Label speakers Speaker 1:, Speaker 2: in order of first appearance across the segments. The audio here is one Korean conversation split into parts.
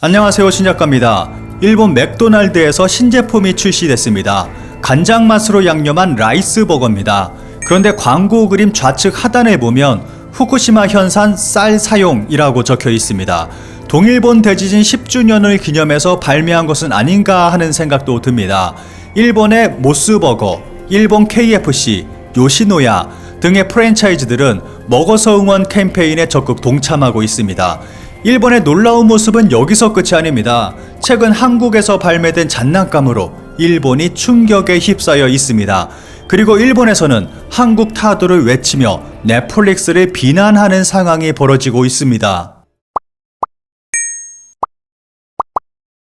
Speaker 1: 안녕하세요, 신작가입니다. 일본 맥도날드에서 신제품이 출시됐습니다. 간장 맛으로 양념한 라이스 버거입니다. 그런데 광고 그림 좌측 하단에 보면 후쿠시마 현산 쌀 사용이라고 적혀 있습니다. 동일본 대지진 10주년을 기념해서 발매한 것은 아닌가 하는 생각도 듭니다. 일본의 모스버거, 일본 KFC, 요시노야 등의 프랜차이즈들은 먹어서 응원 캠페인에 적극 동참하고 있습니다. 일본의 놀라운 모습은 여기서 끝이 아닙니다. 최근 한국에서 발매된 장난감으로 일본이 충격에 휩싸여 있습니다. 그리고 일본에서는 한국 타도를 외치며 넷플릭스를 비난하는 상황이 벌어지고 있습니다.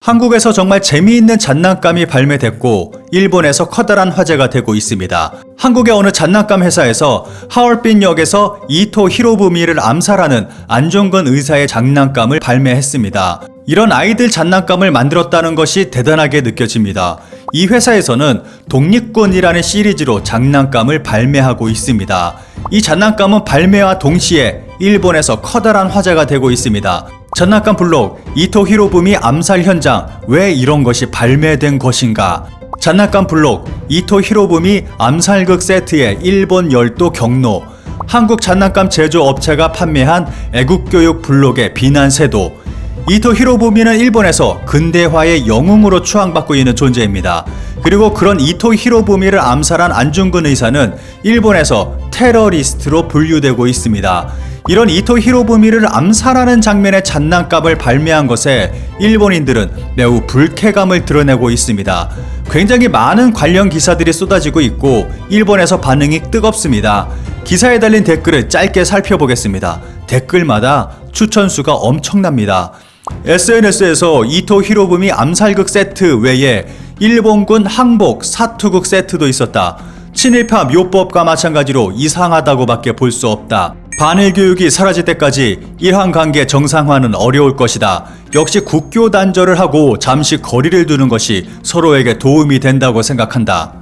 Speaker 1: 한국에서 정말 재미있는 장난감이 발매됐고 일본에서 커다란 화제가 되고 있습니다. 한국의 어느 장난감 회사에서 하얼빈 역에서 이토 히로부미를 암살하는 안종근 의사의 장난감을 발매했습니다. 이런 아이들 장난감을 만들었다는 것이 대단하게 느껴집니다. 이 회사에서는 독립군이라는 시리즈로 장난감을 발매하고 있습니다. 이 장난감은 발매와 동시에 일본에서 커다란 화제가 되고 있습니다. 장난감 블록 이토 히로부미 암살 현장, 왜 이런 것이 발매된 것인가? 장난감 블록 이토 히로부미 암살극 세트의 일본 열도 경로, 한국 장난감 제조업체가 판매한 애국교육 블록의 비난세도. 이토 히로부미는 일본에서 근대화의 영웅으로 추앙받고 있는 존재입니다. 그리고 그런 이토 히로부미를 암살한 안중근 의사는 일본에서 테러리스트로 분류되고 있습니다. 이런 이토 히로부미를 암살하는 장면의 장난감을 발매한 것에 일본인들은 매우 불쾌감을 드러내고 있습니다. 굉장히 많은 관련 기사들이 쏟아지고 있고 일본에서 반응이 뜨겁습니다. 기사에 달린 댓글을 짧게 살펴보겠습니다. 댓글마다 추천수가 엄청납니다. SNS에서 이토 히로부미 암살극 세트 외에 일본군 항복 사투극 세트도 있었다. 친일파 묘법과 마찬가지로 이상하다고 밖에 볼 수 없다. 반일 교육이 사라질 때까지 일한 관계 정상화는 어려울 것이다. 역시 국교 단절을 하고 잠시 거리를 두는 것이 서로에게 도움이 된다고 생각한다.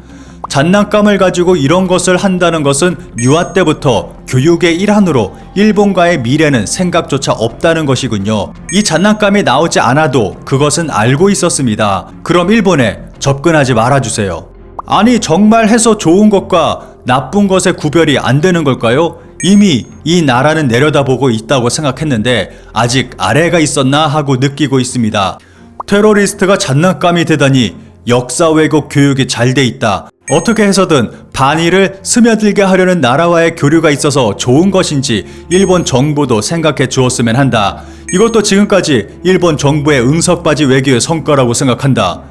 Speaker 1: 장난감을 가지고 이런 것을 한다는 것은 유아 때부터 교육의 일환으로 일본과의 미래는 생각조차 없다는 것이군요. 이 장난감이 나오지 않아도 그것은 알고 있었습니다. 그럼 일본에 접근하지 말아주세요. 아니, 정말 해서 좋은 것과 나쁜 것의 구별이 안 되는 걸까요? 이미 이 나라는 내려다보고 있다고 생각했는데 아직 아래가 있었나 하고 느끼고 있습니다. 테러리스트가 장난감이 되다니 역사 왜곡 교육이 잘 돼 있다. 어떻게 해서든 반일을 스며들게 하려는 나라와의 교류가 있어서 좋은 것인지 일본 정부도 생각해 주었으면 한다. 이것도 지금까지 일본 정부의 응석바지 외교의 성과라고 생각한다.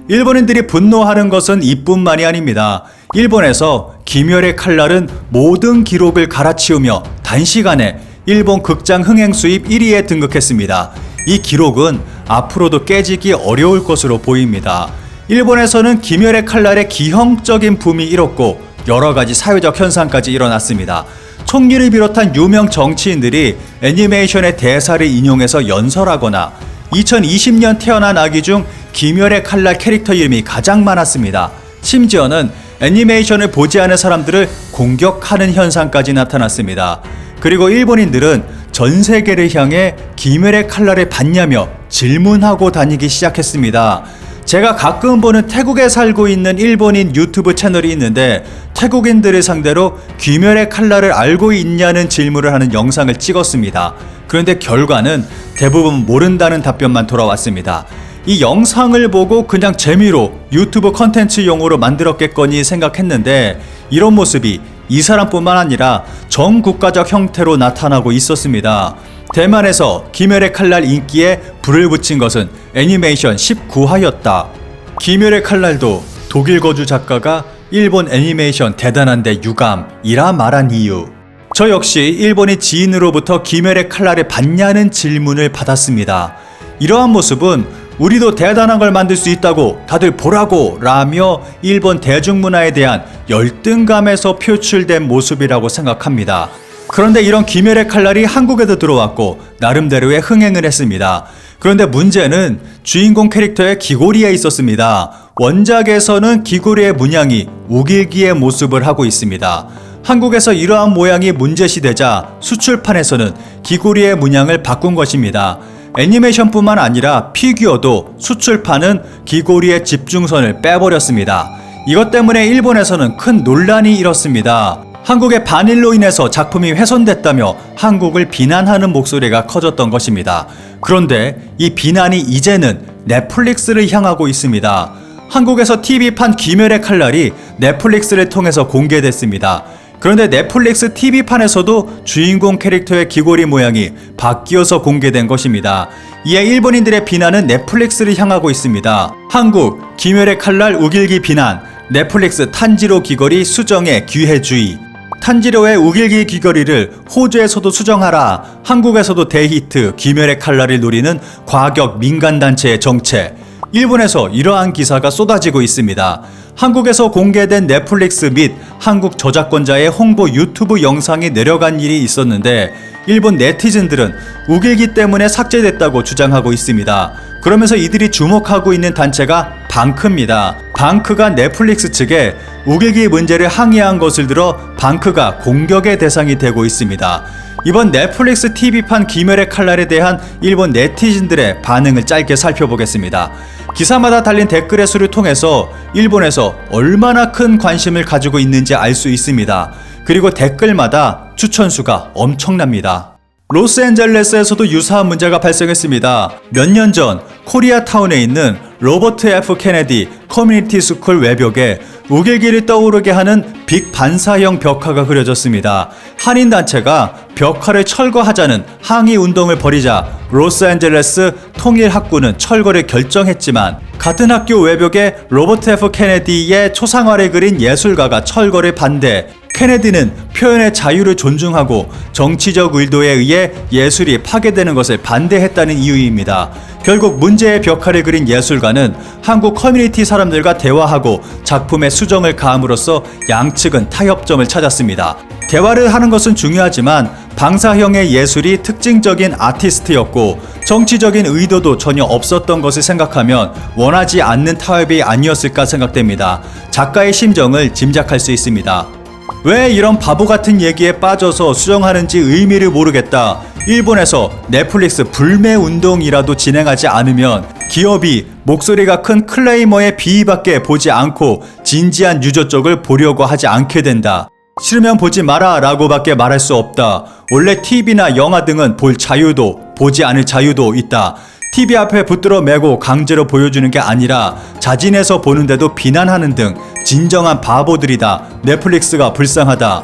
Speaker 1: 일본인들이 분노하는 것은 이뿐만이 아닙니다. 일본에서 김열의 칼날은 모든 기록을 갈아치우며 단시간에 일본 극장 흥행 수입 1위에 등극했습니다. 이 기록은 앞으로도 깨지기 어려울 것으로 보입니다. 일본에서는 김열의 칼날의 기형적인 붐이 일었고 여러가지 사회적 현상까지 일어났습니다. 총리를 비롯한 유명 정치인들이 애니메이션의 대사를 인용해서 연설하거나 2020년 태어난 아기 중 김열의 칼날 캐릭터 이름이 가장 많았습니다. 심지어는 애니메이션을 보지 않은 사람들을 공격하는 현상까지 나타났습니다. 그리고 일본인들은 전 세계를 향해 김열의 칼날을 봤냐며 질문하고 다니기 시작했습니다. 제가 가끔 보는 태국에 살고 있는 일본인 유튜브 채널이 있는데 태국인들을 상대로 귀멸의 칼날을 알고 있냐는 질문을 하는 영상을 찍었습니다. 그런데 결과는 대부분 모른다는 답변만 돌아왔습니다. 이 영상을 보고 그냥 재미로 유튜브 컨텐츠용으로 만들었겠거니 생각했는데 이런 모습이 이 사람뿐만 아니라 전 국가적 형태로 나타나고 있었습니다. 대만에서 김열의 칼날 인기에 불을 붙인 것은 애니메이션 19화였다. 김열의 칼날도 독일 거주 작가가 일본 애니메이션 대단한데 유감이라 말한 이유. 저 역시 일본의 지인으로부터 김열의 칼날을 봤냐는 질문을 받았습니다. 이러한 모습은 우리도 대단한 걸 만들 수 있다고 다들 보라고 라며 일본 대중문화에 대한 열등감에서 표출된 모습이라고 생각합니다. 그런데 이런 김열의 칼날이 한국에도 들어왔고 나름대로의 흥행을 했습니다. 그런데 문제는 주인공 캐릭터의 귀고리에 있었습니다. 원작에서는 귀고리의 문양이 우길기의 모습을 하고 있습니다. 한국에서 이러한 모양이 문제시되자 수출판에서는 귀고리의 문양을 바꾼 것입니다. 애니메이션뿐만 아니라 피규어도 수출파는 귀고리의 집중선을 빼버렸습니다. 이것 때문에 일본에서는 큰 논란이 일었습니다. 한국의 반일로 인해서 작품이 훼손됐다며 한국을 비난하는 목소리가 커졌던 것입니다. 그런데 이 비난이 이제는 넷플릭스를 향하고 있습니다. 한국에서 TV판 귀멸의 칼날이 넷플릭스를 통해서 공개됐습니다. 그런데 넷플릭스 TV판에서도 주인공 캐릭터의 귀고리 모양이 바뀌어서 공개된 것입니다. 이에 일본인들의 비난은 넷플릭스를 향하고 있습니다. 한국 귀멸의 칼날 우길기 비난, 넷플릭스 탄지로 귀걸이 수정의 기회주의. 탄지로의 우길기 귀걸이를 호주에서도 수정하라. 한국에서도 대히트 귀멸의 칼날을 노리는 과격 민간단체의 정체. 일본에서 이러한 기사가 쏟아지고 있습니다. 한국에서 공개된 넷플릭스 및 한국 저작권자의 홍보 유튜브 영상이 내려간 일이 있었는데 일본 네티즌들은 우길기 때문에 삭제됐다고 주장하고 있습니다. 그러면서 이들이 주목하고 있는 단체가 방크입니다. 방크가 넷플릭스 측에 우길기 문제를 항의한 것을 들어 방크가 공격의 대상이 되고 있습니다. 이번 넷플릭스 TV판 귀멸의 칼날에 대한 일본 네티즌들의 반응을 짧게 살펴보겠습니다. 기사마다 달린 댓글의 수를 통해서 일본에서 얼마나 큰 관심을 가지고 있는지 알 수 있습니다. 그리고 댓글마다 추천수가 엄청납니다. 로스앤젤레스에서도 유사한 문제가 발생했습니다. 몇 년 전 코리아타운에 있는 로버트 F 케네디 커뮤니티 스쿨 외벽에 우길기를 떠오르게 하는 빅 반사형 벽화가 그려졌습니다. 한인단체가 벽화를 철거하자는 항의 운동을 벌이자 로스앤젤레스 통일학구는 철거를 결정했지만 같은 학교 외벽에 로버트 F 케네디의 초상화를 그린 예술가가 철거를 반대. 케네디는 표현의 자유를 존중하고 정치적 의도에 의해 예술이 파괴되는 것을 반대했다는 이유입니다. 결국 문제의 벽화를 그린 예술가는 한국 커뮤니티 사람들과 대화하고 작품에 수정을 가함으로써 양측은 타협점을 찾았습니다. 대화를 하는 것은 중요하지만 방사형의 예술이 특징적인 아티스트였고 정치적인 의도도 전혀 없었던 것을 생각하면 원하지 않는 타협이 아니었을까 생각됩니다. 작가의 심정을 짐작할 수 있습니다. 왜 이런 바보 같은 얘기에 빠져서 수정하는지 의미를 모르겠다. 일본에서 넷플릭스 불매 운동이라도 진행하지 않으면 기업이 목소리가 큰 클레이머의 비위밖에 보지 않고 진지한 유저 쪽을 보려고 하지 않게 된다. 싫으면 보지 마라 라고 밖에 말할 수 없다. 원래 TV나 영화 등은 볼 자유도 보지 않을 자유도 있다. TV 앞에 붙들어 매고 강제로 보여주는 게 아니라 자진해서 보는데도 비난하는 등 진정한 바보들이다. 넷플릭스가 불쌍하다.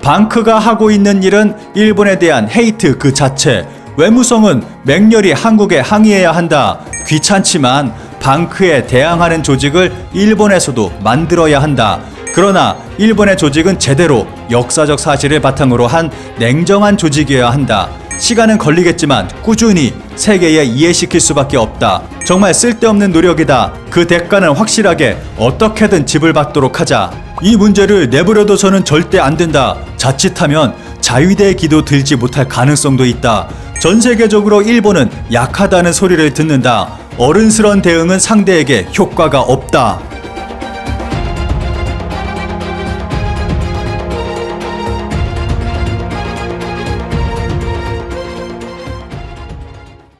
Speaker 1: 방크가 하고 있는 일은 일본에 대한 헤이트 그 자체. 외무성은 맹렬히 한국에 항의해야 한다. 귀찮지만 방크에 대항하는 조직을 일본에서도 만들어야 한다. 그러나 일본의 조직은 제대로 역사적 사실을 바탕으로 한 냉정한 조직이어야 한다. 시간은 걸리겠지만 꾸준히 세계에 이해시킬 수밖에 없다. 정말 쓸데없는 노력이다. 그 대가는 확실하게 어떻게든 지불받도록 하자. 이 문제를 내버려둬서는 절대 안 된다. 자칫하면 자위대 기도 들지 못할 가능성도 있다. 전 세계적으로 일본은 약하다는 소리를 듣는다. 어른스런 대응은 상대에게 효과가 없다.